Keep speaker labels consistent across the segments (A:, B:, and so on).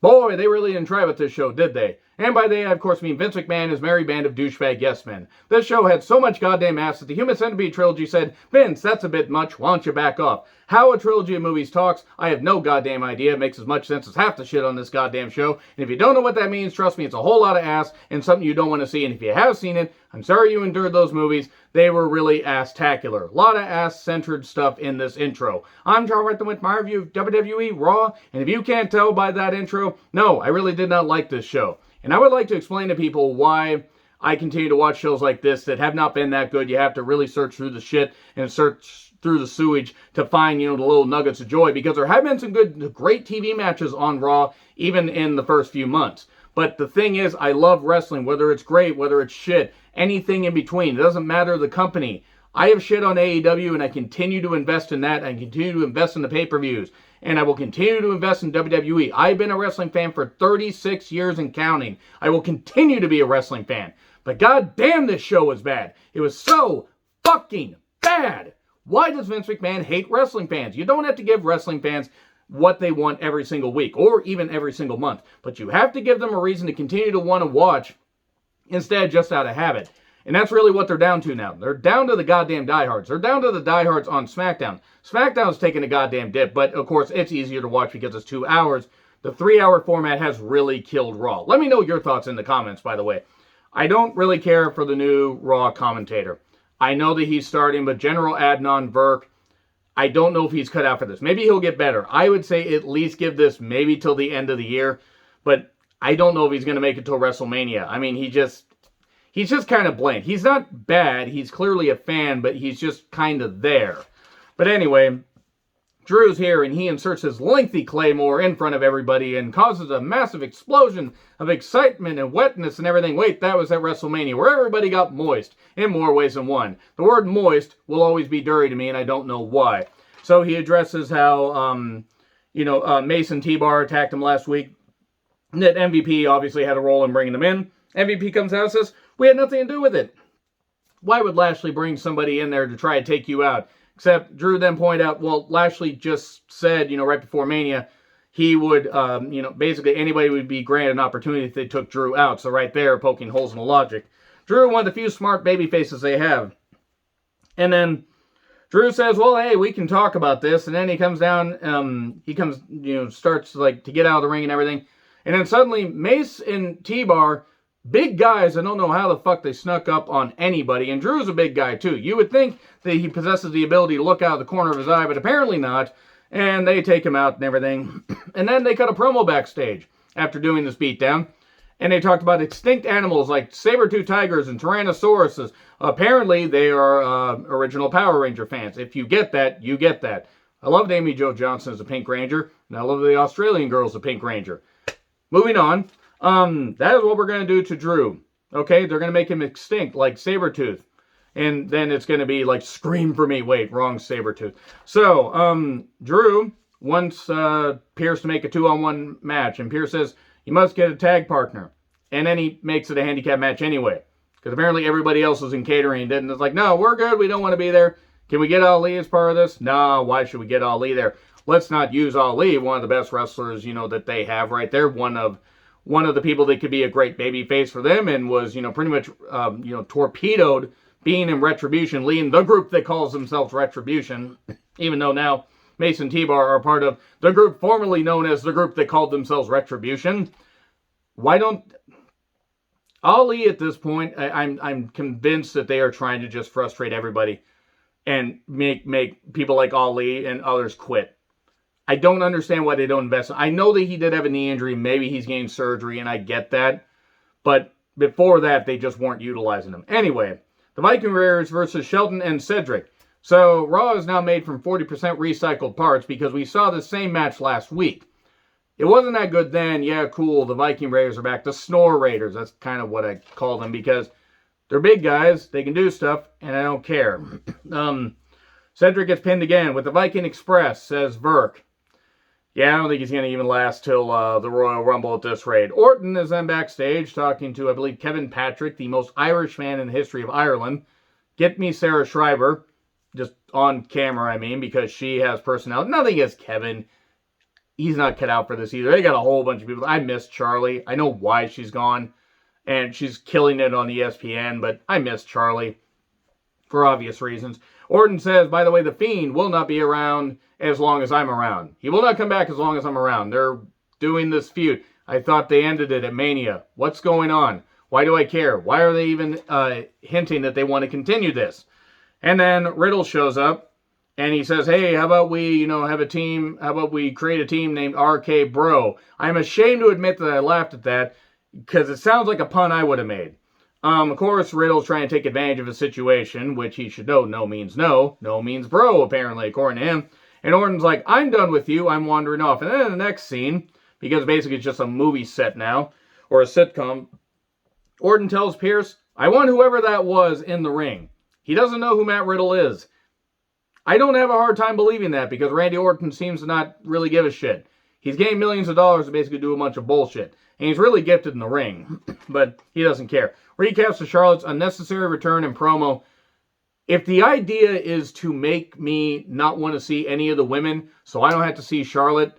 A: Boy, they really didn't try with this show, did they? And by they, I of course mean Vince McMahon and his merry band of douchebag yes-men. This show had so much goddamn ass that the Human Centipede trilogy said, Vince, that's a bit much, why don't you back off? How a trilogy of movies talks, I have no goddamn idea. It makes as much sense as half the shit on this goddamn show. And if you don't know what that means, trust me, it's a whole lot of ass and something you don't want to see. And if you have seen it, I'm sorry you endured those movies. They were really ass-tacular. A lot of ass-centered stuff in this intro. I'm Charles with my review of WWE Raw, and if you can't tell by that intro, no, I really did not like this show. And I would like to explain to people why I continue to watch shows like this that have not been that good. You have to really search through the shit and search through the sewage to find, the little nuggets of joy, because there have been some great TV matches on Raw, even in the first few months. But the thing is, I love wrestling, whether it's great, whether it's shit, anything in between. It doesn't matter the company. I have shit on AEW, and I continue to invest in that. I continue to invest in the pay-per-views. And I will continue to invest in WWE. I've been a wrestling fan for 36 years and counting. I will continue to be a wrestling fan. But goddamn, this show was bad. It was so fucking bad. Why does Vince McMahon hate wrestling fans? You don't have to give wrestling fans what they want every single week or even every single month. But you have to give them a reason to continue to want to watch instead just out of habit. And that's really what they're down to now. They're down to the goddamn diehards. They're down to the diehards on SmackDown. SmackDown's taking a goddamn dip, but of course it's easier to watch because it's 2 hours. The 3-hour format has really killed Raw. Let me know your thoughts in the comments, by the way. I don't really care for the new Raw commentator. I know that he's starting, but General Adnan Virk, I don't know if he's cut out for this. Maybe he'll get better. I would say at least give this maybe till the end of the year, but I don't know if he's going to make it till WrestleMania. I mean, he's just kind of bland. He's not bad. He's clearly a fan, but he's just kind of there. But anyway, Drew's here, and he inserts his lengthy claymore in front of everybody and causes a massive explosion of excitement and wetness and everything. Wait, that was at WrestleMania, where everybody got moist in more ways than one. The word moist will always be dirty to me, and I don't know why. So he addresses how, Mason T-Bar attacked him last week. And that MVP obviously had a role in bringing them in. MVP comes out and says, we had nothing to do with it. Why would Lashley bring somebody in there to try to take you out? Except Drew then pointed out, well, Lashley just said, right before Mania, he would, basically anybody would be granted an opportunity if they took Drew out. So right there, poking holes in the logic. Drew, one of the few smart baby faces they have. And then Drew says, well, hey, we can talk about this. And then he comes down, starts to get out of the ring and everything. And then suddenly Mace and T-Bar, big guys, I don't know how the fuck they snuck up on anybody. And Drew's a big guy, too. You would think that he possesses the ability to look out of the corner of his eye, but apparently not. And they take him out and everything. And then they cut a promo backstage after doing this beatdown. And they talked about extinct animals like saber-tooth tigers and tyrannosauruses. Apparently, they are original Power Ranger fans. If you get that, you get that. I love Amy Jo Johnson as a Pink Ranger. And I love the Australian girl as a Pink Ranger. Moving on. That is what we're going to do to Drew. Okay, they're going to make him extinct like Sabretooth. And then it's going to be like Scream for Me. Wait, wrong Sabretooth. So, Drew wants Pierce to make a 2-on-1 match. And Pierce says, you must get a tag partner. And then he makes it a handicap match anyway. Because apparently everybody else is in catering. And it's like, no, we're good. We don't want to be there. Can we get Ali as part of this? No, why should we get Ali there? Let's not use Ali, one of the best wrestlers, that they have right there. One of the people that could be a great baby face for them and was, pretty much, torpedoed being in Retribution, leading the group that calls themselves Retribution, even though now Mason T-Bar are part of the group formerly known as the group that called themselves Retribution. Why don't Ali at this point, I'm convinced that they are trying to just frustrate everybody and make people like Ali and others quit. I don't understand why they don't invest. I know that he did have a knee injury. Maybe he's getting surgery, and I get that. But before that, they just weren't utilizing him. Anyway, the Viking Raiders versus Shelton and Cedric. So, Raw is now made from 40% recycled parts because we saw the same match last week. It wasn't that good then. Yeah, cool. The Viking Raiders are back. The Snore Raiders. That's kind of what I call them because they're big guys. They can do stuff, and I don't care. Cedric gets pinned again with the Viking Express, says Virk. Yeah, I don't think he's going to even last till the Royal Rumble at this rate. Orton is then backstage talking to, I believe, Kevin Patrick, the most Irish man in the history of Ireland. Get me Sarah Schreiber. Just on camera, I mean, because she has personality. Nothing against Kevin. he's not cut out for this either. They got a whole bunch of people. I miss Charlie. I know why she's gone, and she's killing it on ESPN, but I miss Charlie for obvious reasons. Orton says, by the way, The Fiend will not be around as long as I'm around. He will not come back as long as I'm around. They're doing this feud. I thought they ended it at Mania. What's going on? Why do I care? Why are they even hinting that they want to continue this? And then Riddle shows up, and he says, hey, how about we, have a team? How about we create a team named RK Bro? I'm ashamed to admit that I laughed at that, because it sounds like a pun I would have made. Of course, Riddle's trying to take advantage of a situation, which he should know. No means no. No means bro, apparently, according to him. And Orton's like, I'm done with you. I'm wandering off. And then in the next scene, because basically it's just a movie set now, or a sitcom, Orton tells Pierce, I want whoever that was in the ring. He doesn't know who Matt Riddle is. I don't have a hard time believing that, because Randy Orton seems to not really give a shit. He's getting millions of dollars to basically do a bunch of bullshit. And he's really gifted in the ring, but he doesn't care. Recaps of Charlotte's unnecessary return and promo. If the idea is to make me not want to see any of the women, so I don't have to see Charlotte,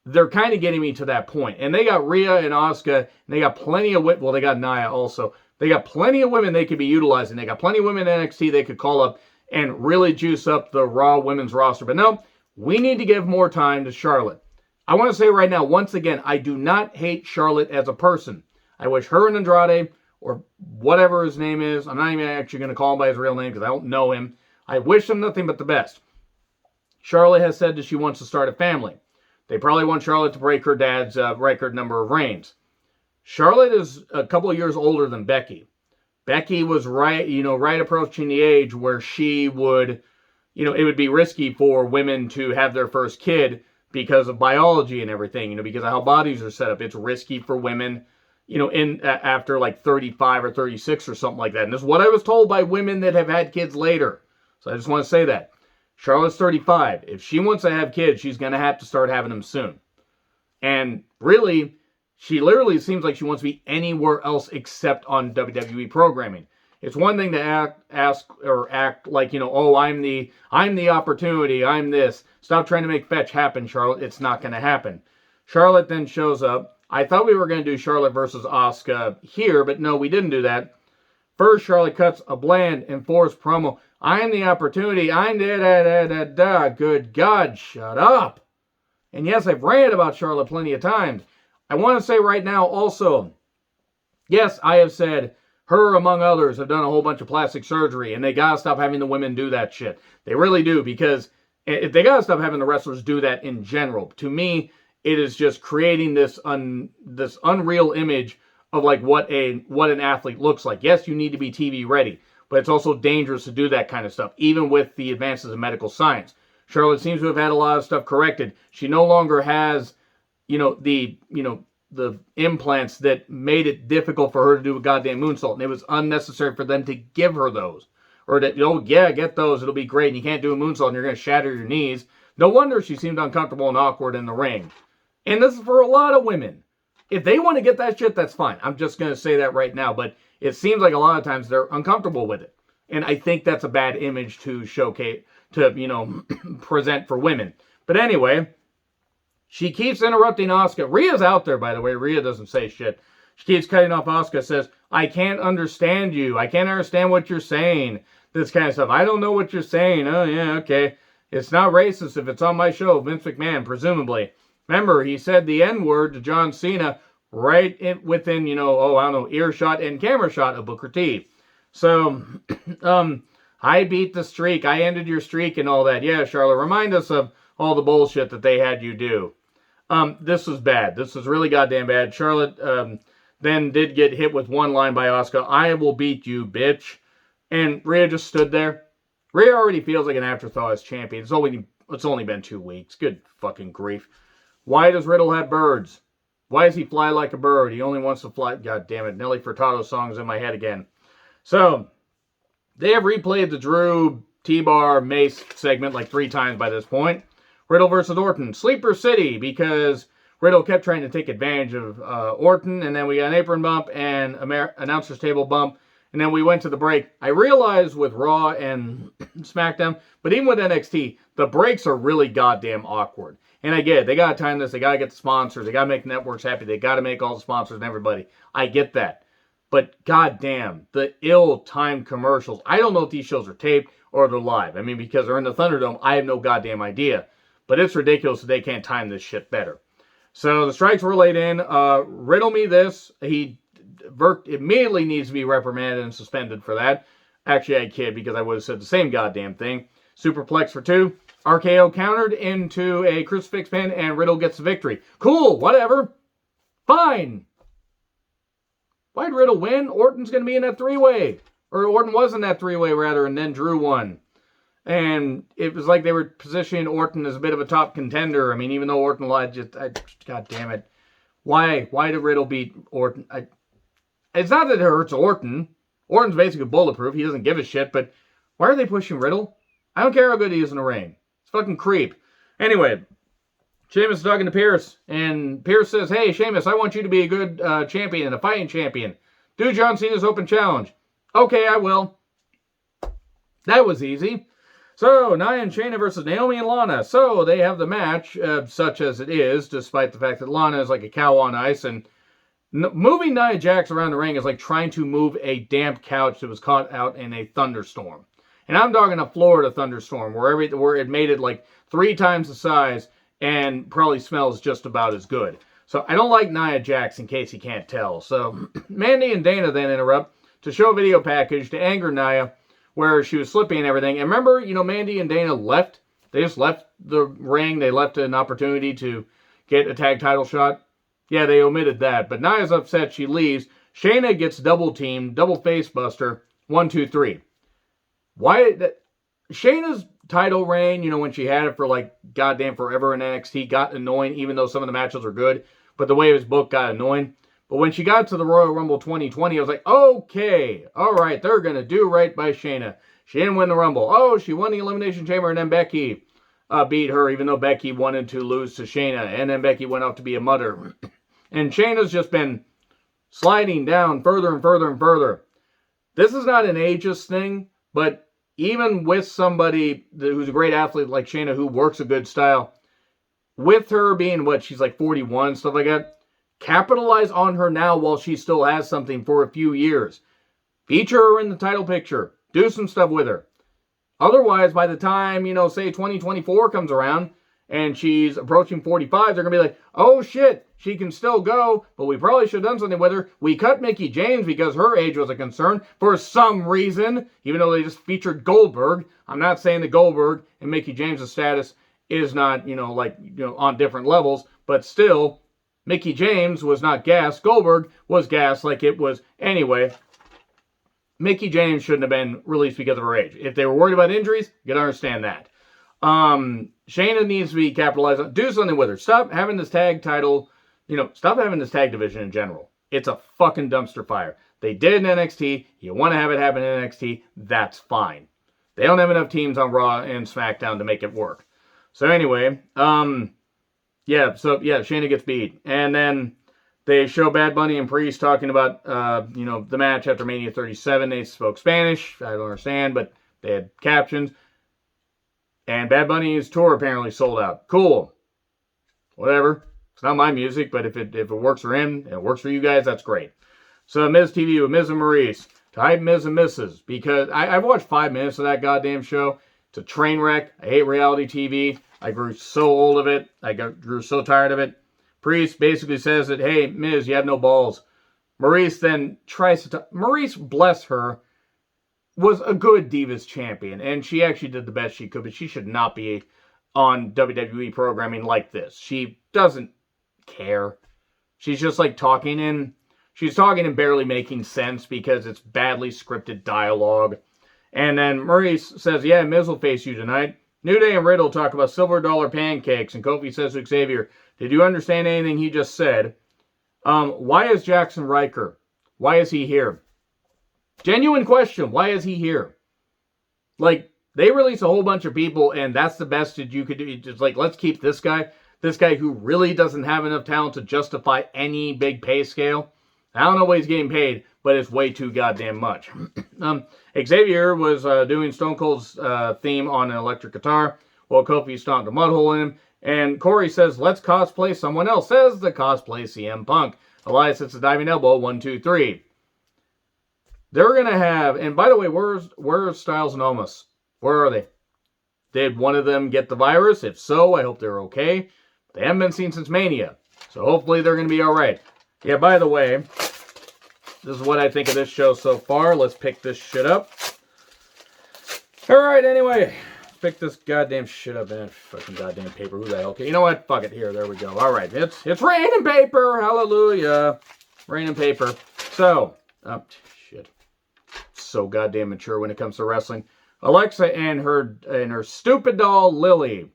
A: they're kind of getting me to that point. And they got Rhea and Asuka, and they got plenty of women. Well, they got Nia also. They got plenty of women they could be utilizing. They got plenty of women in NXT they could call up and really juice up the Raw women's roster. But no, we need to give more time to Charlotte. I want to say right now, once again, I do not hate Charlotte as a person. I wish her and Andrade, or whatever his name is, I'm not even actually going to call him by his real name because I don't know him. I wish him nothing but the best. Charlotte has said that she wants to start a family. They probably want Charlotte to break her dad's record number of reigns. Charlotte is a couple of years older than Becky. Becky was right approaching the age where she would, it would be risky for women to have their first kid because of biology and everything, because of how bodies are set up. It's risky for women, after like 35 or 36 or something like that. And this is what I was told by women that have had kids later. So I just want to say that. Charlotte's 35. If she wants to have kids, she's going to have to start having them soon. And really, she literally seems like she wants to be anywhere else except on WWE programming. It's one thing to act like, oh, I'm the opportunity, I'm this. Stop trying to make fetch happen, Charlotte. It's not going to happen. Charlotte then shows up. I thought we were going to do Charlotte versus Asuka here, but no, we didn't do that. First, Charlotte cuts a bland and forced promo. I'm the opportunity. I'm the Good God, shut up. And yes, I've ranted about Charlotte plenty of times. I want to say right now also, yes, I have said her, among others, have done a whole bunch of plastic surgery, and they got to stop having the women do that shit. They really do, because they got to stop having the wrestlers do that in general. To me, it is just creating this unreal image of like what an athlete looks like. Yes, you need to be TV ready, but it's also dangerous to do that kind of stuff, even with the advances in medical science. Charlotte seems to have had a lot of stuff corrected. She no longer has, the implants that made it difficult for her to do a goddamn moonsault, and it was unnecessary for them to give her those. Or that, get those, it'll be great, and you can't do a moonsault, and you're going to shatter your knees. No wonder she seemed uncomfortable and awkward in the ring. And this is for a lot of women. If they want to get that shit, that's fine. I'm just going to say that right now, but it seems like a lot of times they're uncomfortable with it. And I think that's a bad image to showcase, to, present for women. But anyway, she keeps interrupting Asuka. Rhea's out there, by the way. Rhea doesn't say shit. She keeps cutting off Asuka, says, I can't understand you. I can't understand what you're saying. This kind of stuff. I don't know what you're saying. Oh, yeah, okay. It's not racist if it's on my show. Vince McMahon, presumably. Remember, he said the N-word to John Cena within, earshot and camera shot of Booker T. So, I beat the streak. I ended your streak and all that. Yeah, Charlotte, remind us of all the bullshit that they had you do. This was bad. This was really goddamn bad. Charlotte then did get hit with one line by Asuka. I will beat you, bitch. And Rhea just stood there. Rhea already feels like an afterthought as champion. It's only been 2 weeks. Good fucking grief. Why does Riddle have birds? Why does he fly like a bird? He only wants to fly. God damn it. Nelly Furtado song's in my head again. So, they have replayed the Drew T-Bar Mace segment like 3 times by this point. Riddle versus Orton. Sleeper City, because Riddle kept trying to take advantage of Orton, and then we got an apron bump and announcer's table bump, and then we went to the break. I realized with Raw and SmackDown, but even with NXT, the breaks are really goddamn awkward. And I get it. They got to time this. They got to get the sponsors. They got to make the networks happy. They got to make all the sponsors and everybody. I get that. But goddamn, the ill-timed commercials. I don't know if these shows are taped or they're live. I mean, because they're in the Thunderdome, I have no goddamn idea. But it's ridiculous that they can't time this shit better. So the strikes were laid in. Riddle me this. He immediately needs to be reprimanded and suspended for that. Actually, I kid because I would have said the same goddamn thing. Superplex for 2. RKO countered into a crucifix pin, and Riddle gets the victory. Cool, whatever. Fine. Why'd Riddle win? Orton's going to be in that 3-way. Or Orton was in that 3-way, rather, and then Drew won. And it was like they were positioning Orton as a bit of a top contender. I mean, even though Orton lied, God damn it. Why did Riddle beat Orton? It's not that it hurts Orton. Orton's basically bulletproof. He doesn't give a shit, but why are they pushing Riddle? I don't care how good he is in the ring. It's fucking creep. Anyway, Sheamus is talking to Pierce, and Pierce says, hey, Sheamus, I want you to be a good champion, a fighting champion. Do John Cena's open challenge. Okay, I will. That was easy. So, Nia and Shayna versus Naomi and Lana. So, they have the match, such as it is, despite the fact that Lana is like a cow on ice, and moving Nia Jax around the ring is like trying to move a damp couch that was caught out in a thunderstorm. And I'm talking a Florida thunderstorm, where it made it like 3 times the size and probably smells just about as good. So, I don't like Nia Jax, in case you can't tell. So, Mandy and Dana then interrupt to show a video package to anger Nia, where she was slipping and everything. And remember, Mandy and Dana left. They just left the ring. They left an opportunity to get a tag title shot. Yeah, they omitted that. But Nia's upset. She leaves. Shayna gets double teamed, double face buster. 1, 2, 3. Shayna's title reign, when she had it for like goddamn forever in NXT, got annoying, even though some of the matches were good. But the way it was booked got annoying. But when she got to the Royal Rumble 2020, I was like, okay, all right, they're going to do right by Shayna. She didn't win the Rumble. Oh, she won the Elimination Chamber, and then Becky beat her, even though Becky wanted to lose to Shayna. And then Becky went off to be a mother. And Shayna's just been sliding down further and further and further. This is not an ageist thing, but even with somebody who's a great athlete like Shayna, who works a good style, with her being, she's like 41, stuff like that, capitalize on her now while she still has something for a few years. Feature her in the title picture. Do some stuff with her. Otherwise, by the time, say 2024 comes around and she's approaching 45, they're going to be like, oh shit, she can still go, but we probably should have done something with her. We cut Mickie James because her age was a concern for some reason, even though they just featured Goldberg. I'm not saying that Goldberg and Mickie James' status is not, on different levels, but still, Mickie James was not gassed. Goldberg was gassed like it was. Anyway, Mickie James shouldn't have been released because of her age. If they were worried about injuries, you can understand that. Shayna needs to be capitalized on. Do something with her. Stop having this tag title. Stop having this tag division in general. It's a fucking dumpster fire. They did in NXT. You want to have it happen in NXT. That's fine. They don't have enough teams on Raw and SmackDown to make it work. So anyway, Shayna gets beat. And then they show Bad Bunny and Priest talking about, the match after Mania 37. They spoke Spanish. I don't understand, but they had captions. And Bad Bunny's tour apparently sold out. Cool. Whatever. It's not my music, but if it works for him and it works for you guys, that's great. So Miz TV with Miz and Maurice to hype Miz and Mrs. Because I've watched 5 minutes of that goddamn show. It's a train wreck. I hate reality TV. I grew so old of it. I grew so tired of it. Priest basically says that, hey, Miz, you have no balls. Maurice then tries to... Maurice, bless her, was a good Divas champion. And she actually did the best she could. But she should not be on WWE programming like this. She doesn't care. She's just like talking and... She's talking and barely making sense because it's badly scripted dialogue. And then Maurice says, yeah, Miz will face you tonight. New Day and Riddle talk about silver dollar pancakes, and Kofi says to Xavier, did you understand anything he just said? Why is Jackson Riker? Why is he here? Genuine question. Why is he here? Like, they release a whole bunch of people, and that's the best that you could do. Just like, let's keep this guy who really doesn't have enough talent to justify any big pay scale. I don't know what he's getting paid, but it's way too goddamn much. Xavier was doing Stone Cold's theme on an electric guitar while Kofi stomped a mud hole in him. And Corey says, let's cosplay someone else. Says the cosplay CM Punk. Elias hits a diving elbow. 1, 2, 3. They're going to have, and by the way, where's Styles and Omos? Where are they? Did one of them get the virus? If so, I hope they're okay. They haven't been seen since Mania. So hopefully they're going to be all right. Yeah, by the way, this is what I think of this show so far. Let's pick this shit up. All right, anyway. Pick this goddamn shit up in fucking goddamn paper. Who the hell can? You know what? Fuck it. Here, there we go. All right, it's rain and paper. Hallelujah. Rain and paper. So, shit. So goddamn mature when it comes to wrestling. Alexa and her stupid doll Lily.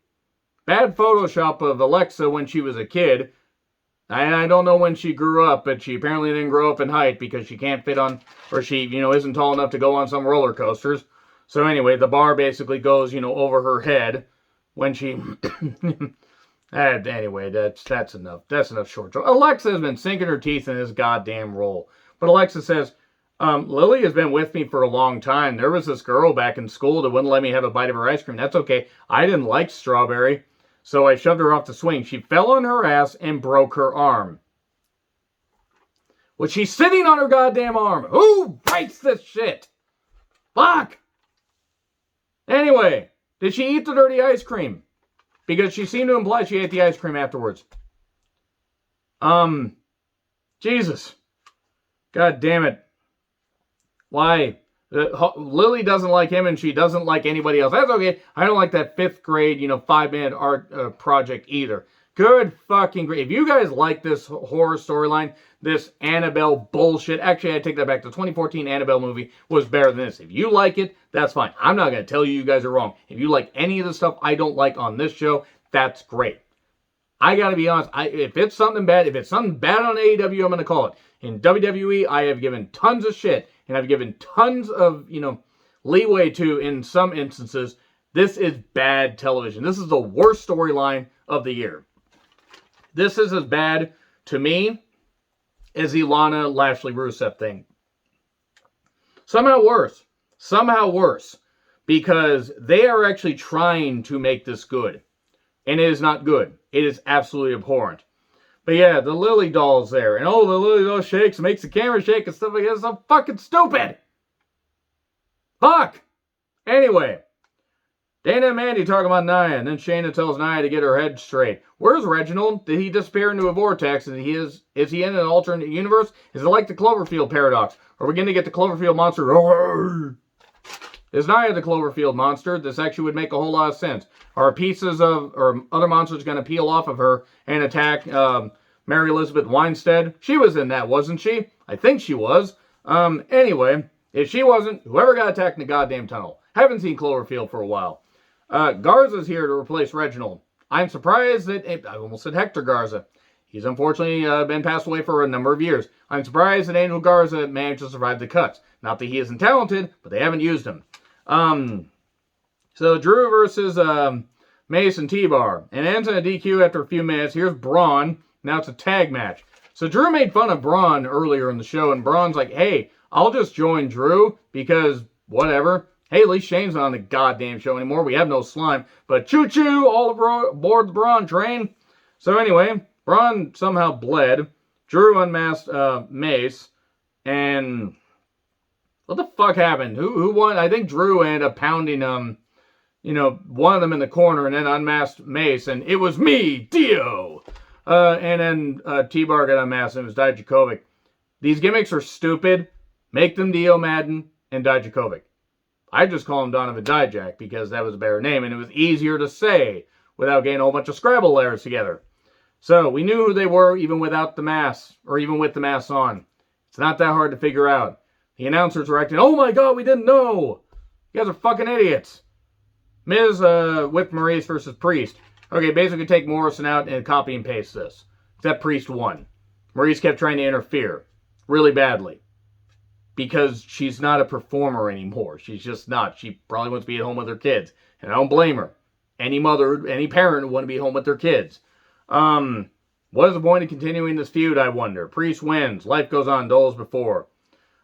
A: Bad Photoshop of Alexa when she was a kid. I don't know when she grew up, but she apparently didn't grow up in height because she can't fit on, or she, isn't tall enough to go on some roller coasters. So anyway, the bar basically goes, over her head when she... Anyway, that's enough. That's enough short talk. Alexa has been sinking her teeth in this goddamn role. But Alexa says, Lily has been with me for a long time. There was this girl back in school that wouldn't let me have a bite of her ice cream. That's okay. I didn't like strawberry, so I shoved her off the swing. She fell on her ass and broke her arm. Was she sitting on her goddamn arm? Who writes this shit? Fuck! Anyway, did she eat the dirty ice cream? Because she seemed to imply she ate the ice cream afterwards. Jesus. God damn it. Why? Lily doesn't like him and she doesn't like anybody else. That's okay. I don't like that 5th grade, 5-minute art project either. Good fucking great. If you guys like this horror storyline, this Annabelle bullshit. Actually, I take that back. The 2014 Annabelle movie was better than this. If you like it, that's fine. I'm not going to tell you guys are wrong. If you like any of the stuff I don't like on this show, that's great. I got to be honest. If it's something bad on AEW, I'm going to call it. In WWE, I have given tons of shit. And I've given tons of, leeway to, in some instances. This is bad television. This is the worst storyline of the year. This is as bad, to me, as the Lana Lashley Rusev thing. Somehow worse. Somehow worse. Because they are actually trying to make this good. And it is not good. It is absolutely abhorrent. But yeah, the Lily doll's there. And the Lily doll shakes, makes the camera shake and stuff like that. It's so fucking stupid. Fuck. Anyway. Dana and Mandy talk about Nia, and then Shayna tells Nia to get her head straight. Where's Reginald? Did he disappear into a vortex? Is he in an alternate universe? Is it like the Cloverfield paradox? Are we going to get the Cloverfield monster? Is Nia the Cloverfield monster? This actually would make a whole lot of sense. Are pieces of, or other monsters going to peel off of her and attack Mary Elizabeth Winstead? She was in that, wasn't she? I think she was. Anyway, if she wasn't, whoever got attacked in the goddamn tunnel. Haven't seen Cloverfield for a while. Garza's here to replace Reginald. I'm surprised that, I almost said Hector Garza. He's unfortunately been passed away for a number of years. I'm surprised that Angel Garza managed to survive the cuts. Not that he isn't talented, but they haven't used him. So Drew versus Mace and T-Bar. And ends in a DQ after a few minutes. Here's Braun. Now it's a tag match. So Drew made fun of Braun earlier in the show, and Braun's like, hey, I'll just join Drew because whatever. Hey, at least Shane's not on the goddamn show anymore. We have no slime. But choo-choo, all aboard the Braun train. So anyway, Braun somehow bled. Drew unmasked Mace. And what the fuck happened? Who won? I think Drew ended up pounding one of them in the corner and then unmasked Mace. And it was me, Dio. And then T-Bar got unmasked and it was Dijakovic. These gimmicks are stupid. Make them Dio Madden and Dijakovic. I just call him Donovan Dijak because that was a better name and it was easier to say without getting a whole bunch of Scrabble letters together. So we knew who they were even without the mask or even with the mask on. It's not that hard to figure out. The announcers were acting, oh my god, we didn't know. You guys are fucking idiots. Miz with Maurice versus Priest. Okay, basically take Morrison out and copy and paste this. Except Priest won. Maurice kept trying to interfere. Really badly. Because she's not a performer anymore. She's just not. She probably wants to be at home with her kids. And I don't blame her. Any mother, any parent would want to be home with their kids. What is the point of continuing this feud, I wonder? Priest wins. Life goes on, dull as before.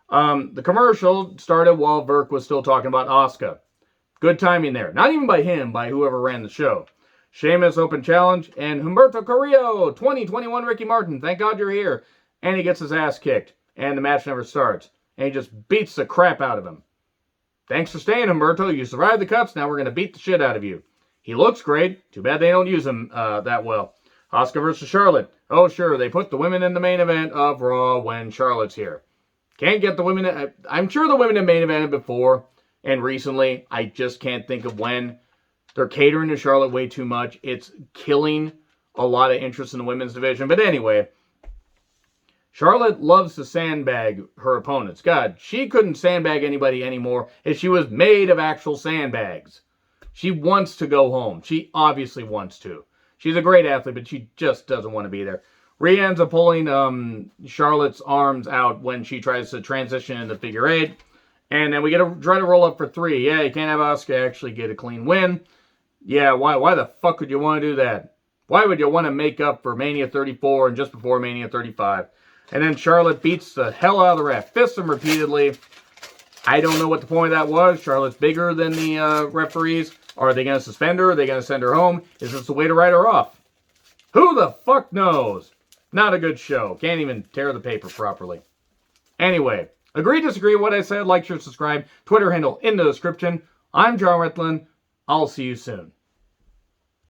A: The commercial started while Burke was still talking about Asuka. Good timing there. Not even by him, by whoever ran the show. Sheamus Open Challenge, and Humberto Carrillo, 2021 Ricky Martin. Thank God you're here. And he gets his ass kicked, and the match never starts. And he just beats the crap out of him. Thanks for staying, Humberto. You survived the cuts. Now we're going to beat the shit out of you. He looks great. Too bad they don't use him that well. Asuka versus Charlotte. Oh, sure, they put the women in the main event of Raw when Charlotte's here. Can't get the women. I'm sure the women in main evented before and recently. I just can't think of when. They're catering to Charlotte way too much. It's killing a lot of interest in the women's division. But anyway, Charlotte loves to sandbag her opponents. God, she couldn't sandbag anybody anymore if she was made of actual sandbags. She wants to go home. She obviously wants to. She's a great athlete, but she just doesn't want to be there. Rhea ends up pulling Charlotte's arms out when she tries to transition into figure eight. And then we get to try to roll up for 3. Yeah, you can't have Asuka actually get a clean win. Yeah, why the fuck would you want to do that? Why would you want to make up for Mania 34 and just before Mania 35? And then Charlotte beats the hell out of the ref. Fists him repeatedly. I don't know what the point of that was. Charlotte's bigger than the referees. Are they going to suspend her? Are they going to send her home? Is this the way to write her off? Who the fuck knows? Not a good show. Can't even tear the paper properly. Anyway, agree, disagree with what I said, like, share, subscribe. Twitter handle in the description. I'm John Ritlin. I'll see you soon.